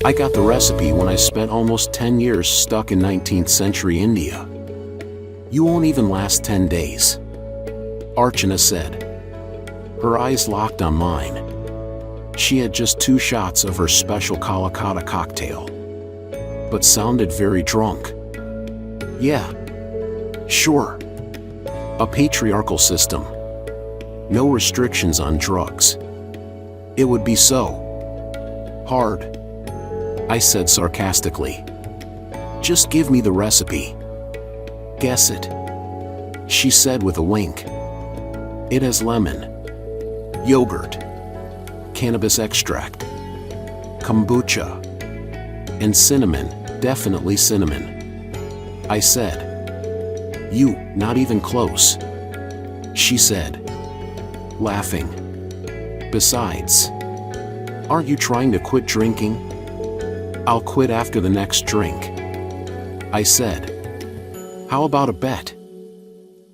I got the recipe when I spent almost 10 years stuck in 19th century India. You won't even last 10 days. Archana said. Her eyes locked on mine. She had just 2 shots of her special Kalikata cocktail, but sounded very drunk. Yeah. Sure. A patriarchal system. No restrictions on drugs. It would be so hard, I said sarcastically. Just give me the recipe. Guess it, she said with a wink. It has lemon, yogurt, cannabis extract, kombucha, and cinnamon, definitely cinnamon. I said. You, not even close, she said, laughing. Besides, aren't you trying to quit drinking? I'll quit after the next drink, I said. How about a bet?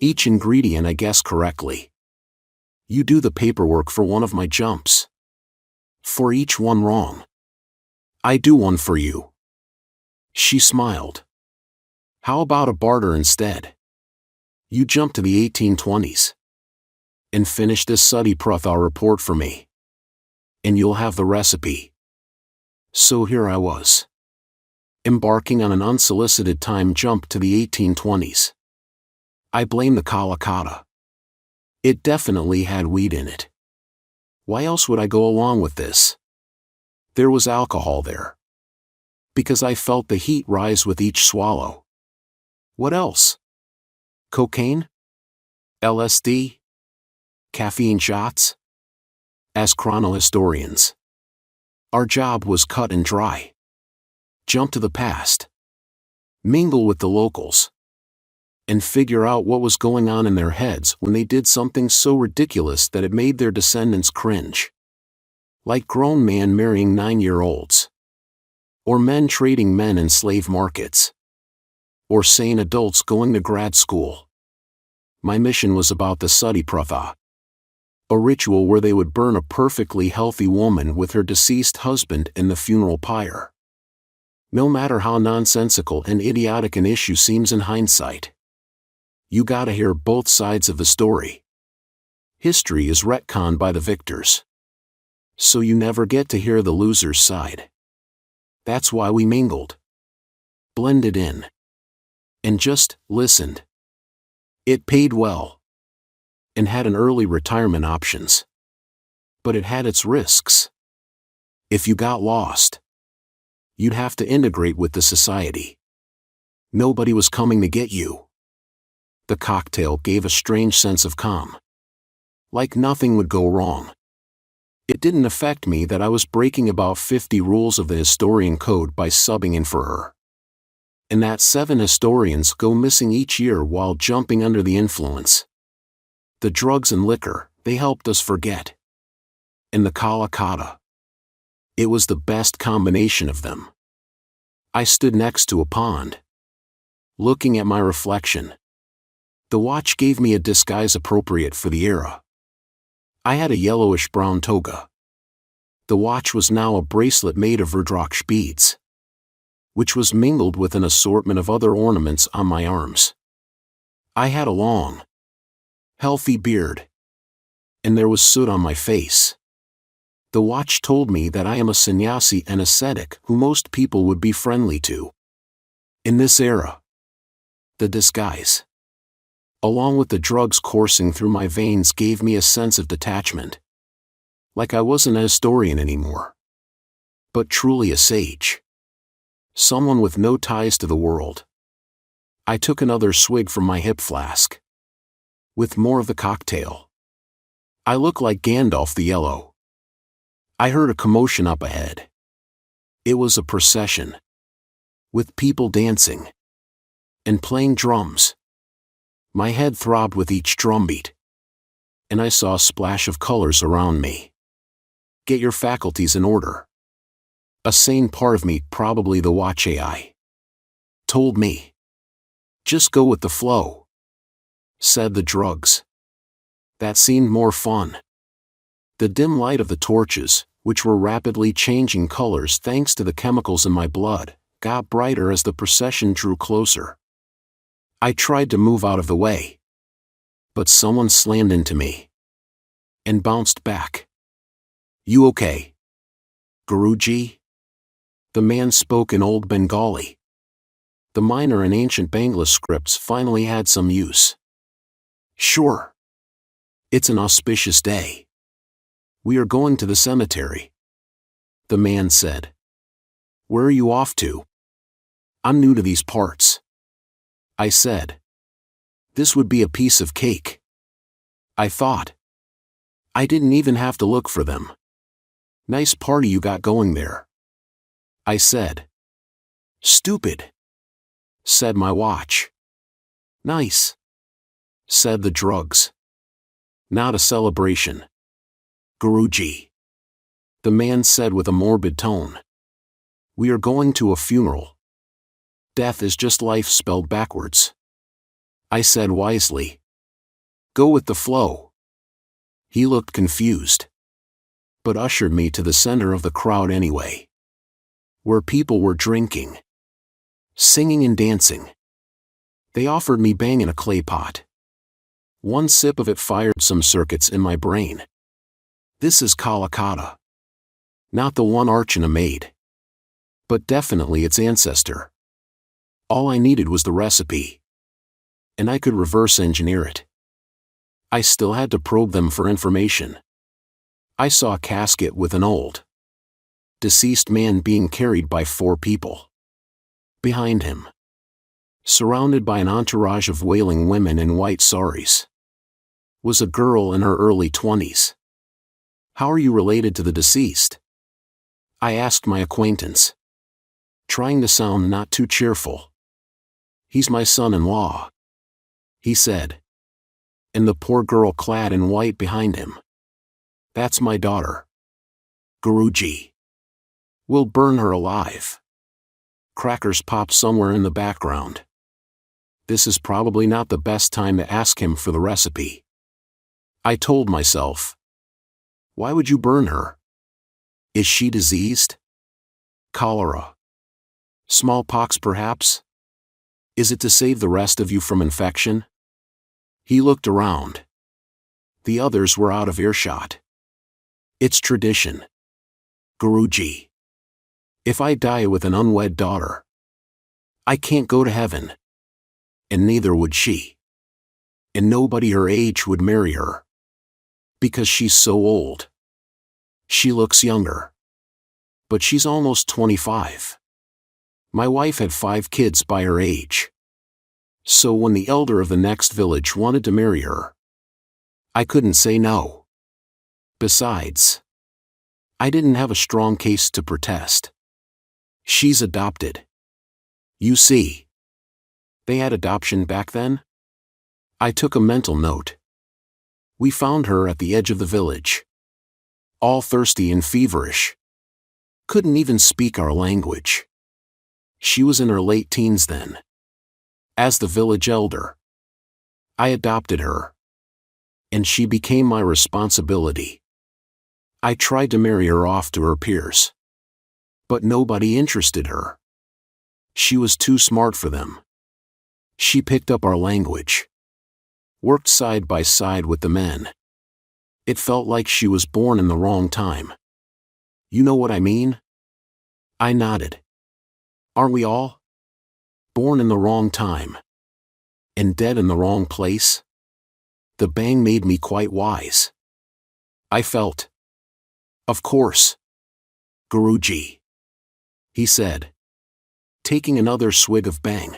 Each ingredient I guess correctly. You do the paperwork for one of my jumps. For each one wrong, I do one for you. She smiled. How about a barter instead? You jump to the 1820s and finish this Sati Pratha report for me, and you'll have the recipe. So here I was, embarking on an unsolicited time jump to the 1820s. I blame the Kalikata. It definitely had weed in it. Why else would I go along with this? There was alcohol there, because I felt the heat rise with each swallow. What else? Cocaine? LSD? Caffeine shots? As chronohistorians, our job was cut and dry. Jump to the past, mingle with the locals, and figure out what was going on in their heads when they did something so ridiculous that it made their descendants cringe. Like grown man marrying 9-year-olds. Or men trading men in slave markets. Or sane adults going to grad school. My mission was about the Sati Pratha, a ritual where they would burn a perfectly healthy woman with her deceased husband in the funeral pyre. No matter how nonsensical and idiotic an issue seems in hindsight, you gotta hear both sides of the story. History is retconned by the victors, so you never get to hear the loser's side. That's why we mingled, blended in, and just listened. It paid well, and had an early retirement options. But it had its risks. If you got lost, you'd have to integrate with the society. Nobody was coming to get you. The cocktail gave a strange sense of calm. Like nothing would go wrong. It didn't affect me that I was breaking about 50 rules of the historian code by subbing in for her. And that 7 historians go missing each year while jumping under the influence. The drugs and liquor, they helped us forget. And the Kalikata. It was the best combination of them. I stood next to a pond, looking at my reflection. The watch gave me a disguise appropriate for the era. I had a yellowish-brown toga. The watch was now a bracelet made of Rudraksh beads, which was mingled with an assortment of other ornaments on my arms. I had a long, healthy beard, and there was soot on my face. The watch told me that I am a sannyasi and ascetic who most people would be friendly to. In this era, the disguise, along with the drugs coursing through my veins, gave me a sense of detachment. Like I wasn't a historian anymore, but truly a sage. Someone with no ties to the world. I took another swig from my hip flask, with more of the cocktail. I looked like Gandalf the Yellow. I heard a commotion up ahead. It was a procession, with people dancing and playing drums. My head throbbed with each drumbeat, and I saw a splash of colors around me. Get your faculties in order. A sane part of me, probably the watch AI, told me. Just go with the flow, said the drugs. That seemed more fun. The dim light of the torches, which were rapidly changing colors thanks to the chemicals in my blood, got brighter as the procession drew closer. I tried to move out of the way, but someone slammed into me and bounced back. "You okay, Guruji?" The man spoke in Old Bengali. The minor and ancient Bangla scripts finally had some use. "Sure. It's an auspicious day. We are going to the cemetery," the man said. "Where are you off to?" "I'm new to these parts," I said. This would be a piece of cake, I thought. I didn't even have to look for them. "Nice party you got going there," I said. "Stupid," said my watch. "Nice," said the drugs. "Not a celebration, Guruji," the man said with a morbid tone. "We are going to a funeral. Death is just life spelled backwards," I said wisely. "Go with the flow." He looked confused, but ushered me to the center of the crowd anyway, where people were drinking, singing and dancing. They offered me bang in a clay pot. One sip of it fired some circuits in my brain. This is Kalikata. Not the one Archana made, but definitely its ancestor. All I needed was the recipe, and I could reverse engineer it. I still had to probe them for information. I saw a casket with an old, deceased man being carried by 4 people. Behind him, surrounded by an entourage of wailing women in white saris, was a girl in her early 20s. "How are you related to the deceased?" I asked my acquaintance, trying to sound not too cheerful. "He's my son-in-law," he said. And the poor girl clad in white behind him, "That's my daughter, Guruji. We'll burn her alive." Crackers popped somewhere in the background. This is probably not the best time to ask him for the recipe, I told myself. Why would you burn her? Is she diseased? Cholera? Smallpox perhaps? Is it to save the rest of you from infection? He looked around. The others were out of earshot. "It's tradition, Guruji. If I die with an unwed daughter, I can't go to heaven. And neither would she. And nobody her age would marry her. Because she's so old. She looks younger. But she's almost 25. My wife had 5 kids by her age. So when the elder of the next village wanted to marry her, I couldn't say no. Besides, I didn't have a strong case to protest. She's adopted. You see. They had adoption back then? I took a mental note. We found her at the edge of the village. All thirsty and feverish. Couldn't even speak our language. She was in her late teens then. As the village elder, I adopted her. And she became my responsibility. I tried to marry her off to her peers. But nobody interested her. She was too smart for them. She picked up our language. Worked side by side with the men. It felt like she was born in the wrong time. You know what I mean? I nodded. Aren't we all? Born in the wrong time. And dead in the wrong place? The bang made me quite wise. I felt. Of course. Guruji, he said, taking another swig of bang.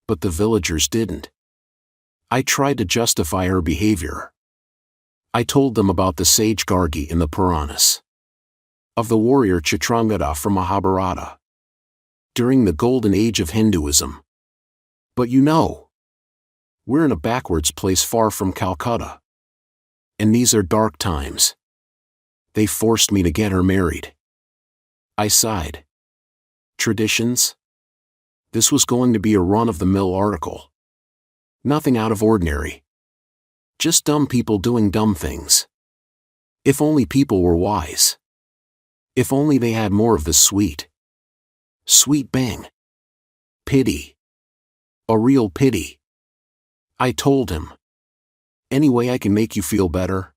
But the villagers didn't. I tried to justify her behavior. I told them about the sage Gargi in the Puranas. Of the warrior Chitrangada from Mahabharata. During the golden age of Hinduism. But you know, we're in a backwards place far from Calcutta. And these are dark times. They forced me to get her married. I sighed. Traditions? This was going to be a run-of-the-mill article. Nothing out of ordinary. Just dumb people doing dumb things. If only people were wise. If only they had more of this sweet bang. Pity. A real pity. I told him. Any way I can make you feel better?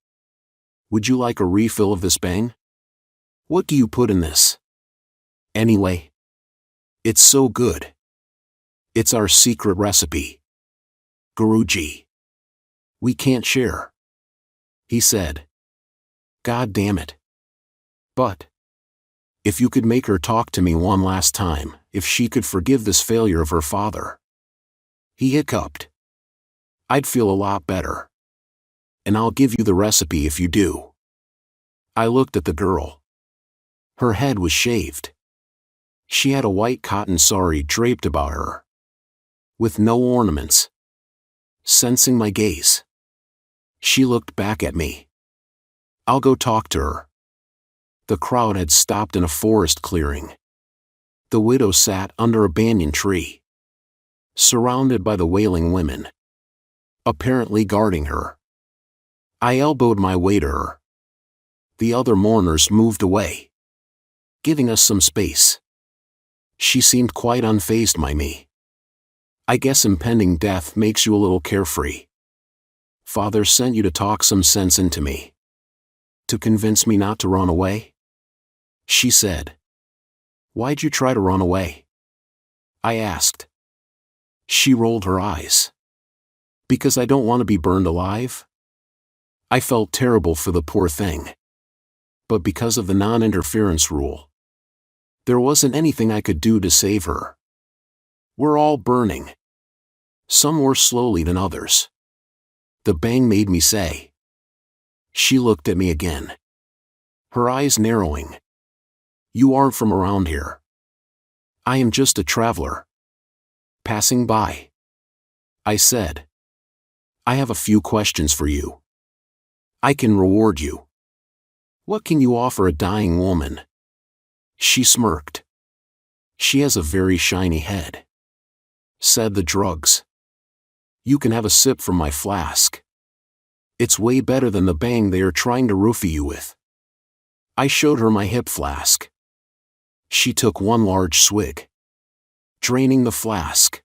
Would you like a refill of this bang? What do you put in this? Anyway, it's so good. It's our secret recipe. Guruji. We can't share. He said. God damn it. But if you could make her talk to me one last time, if she could forgive this failure of her father. He hiccuped. I'd feel a lot better. And I'll give you the recipe if you do. I looked at the girl. Her head was shaved. She had a white cotton sari draped about her, with no ornaments. Sensing my gaze, she looked back at me. I'll go talk to her. The crowd had stopped in a forest clearing. The widow sat under a banyan tree, surrounded by the wailing women, apparently guarding her. I elbowed my way to her. The other mourners moved away, giving us some space. She seemed quite unfazed by me. I guess impending death makes you a little carefree. Father sent you to talk some sense into me. To convince me not to run away? She said. Why'd you try to run away? I asked. She rolled her eyes. Because I don't want to be burned alive? I felt terrible for the poor thing. But because of the non-interference rule, there wasn't anything I could do to save her. We're all burning. Some more slowly than others. The bang made me say. She looked at me again. Her eyes narrowing. You aren't from around here. I am just a traveler. Passing by. I said. I have a few questions for you. I can reward you. What can you offer a dying woman? She smirked. She has a very shiny head. Said the drugs. You can have a sip from my flask. It's way better than the bang they are trying to roofie you with. I showed her my hip flask. She took one large swig, draining the flask.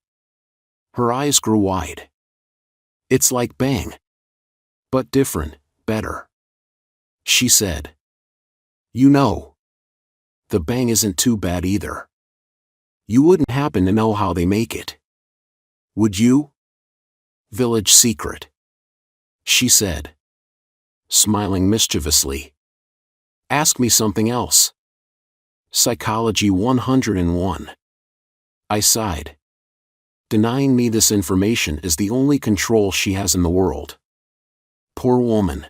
Her eyes grew wide. It's like bang. But different, better. She said. You know, the bang isn't too bad either. You wouldn't happen to know how they make it, would you? Village secret. She said, smiling mischievously. Ask me something else. Psychology 101. I sighed. Denying me this information is the only control she has in the world. Poor woman.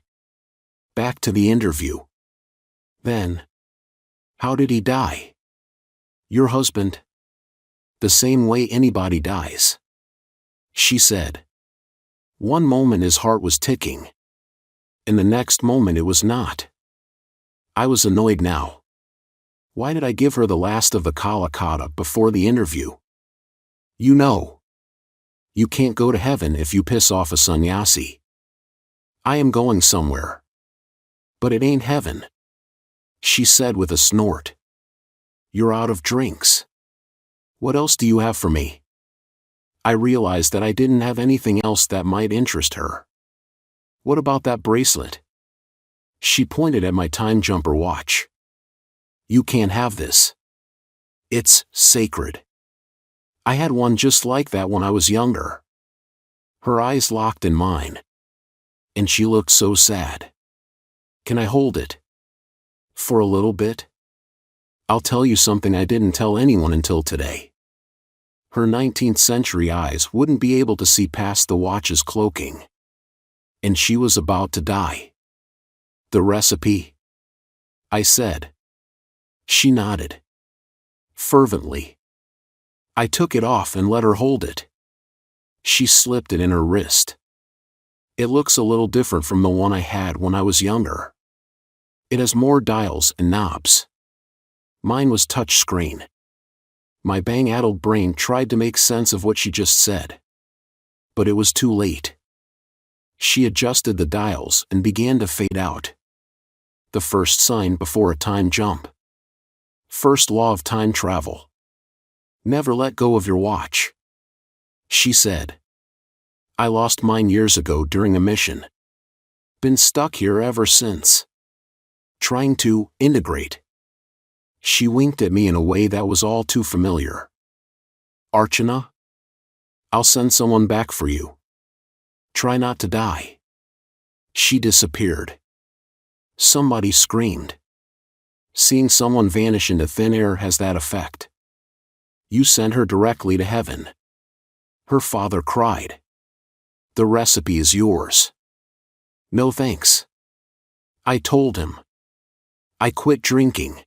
Back to the interview. Then, how did he die? Your husband? The same way anybody dies. She said. One moment his heart was ticking. In the next moment it was not. I was annoyed now. Why did I give her the last of the Kalakata before the interview? You know. You can't go to heaven if you piss off a sannyasi. I am going somewhere. But it ain't heaven. She said with a snort. You're out of drinks. What else do you have for me? I realized that I didn't have anything else that might interest her. What about that bracelet? She pointed at my time jumper watch. You can't have this. It's sacred. I had one just like that when I was younger. Her eyes locked in mine. And she looked so sad. Can I hold it? For a little bit? I'll tell you something I didn't tell anyone until today. Her 19th century eyes wouldn't be able to see past the watch's cloaking. And she was about to die. The recipe? I said. She nodded. Fervently. I took it off and let her hold it. She slipped it in her wrist. It looks a little different from the one I had when I was younger. It has more dials and knobs. Mine was touch screen. My bang-addled brain tried to make sense of what she just said. But it was too late. She adjusted the dials and began to fade out. The first sign before a time jump. First law of time travel. Never let go of your watch. She said. I lost mine years ago during a mission. Been stuck here ever since. Trying to integrate. She winked at me in a way that was all too familiar. Archana? I'll send someone back for you. Try not to die. She disappeared. Somebody screamed. Seeing someone vanish into thin air has that effect. You sent her directly to heaven. Her father cried. The recipe is yours. No thanks. I told him. I quit drinking.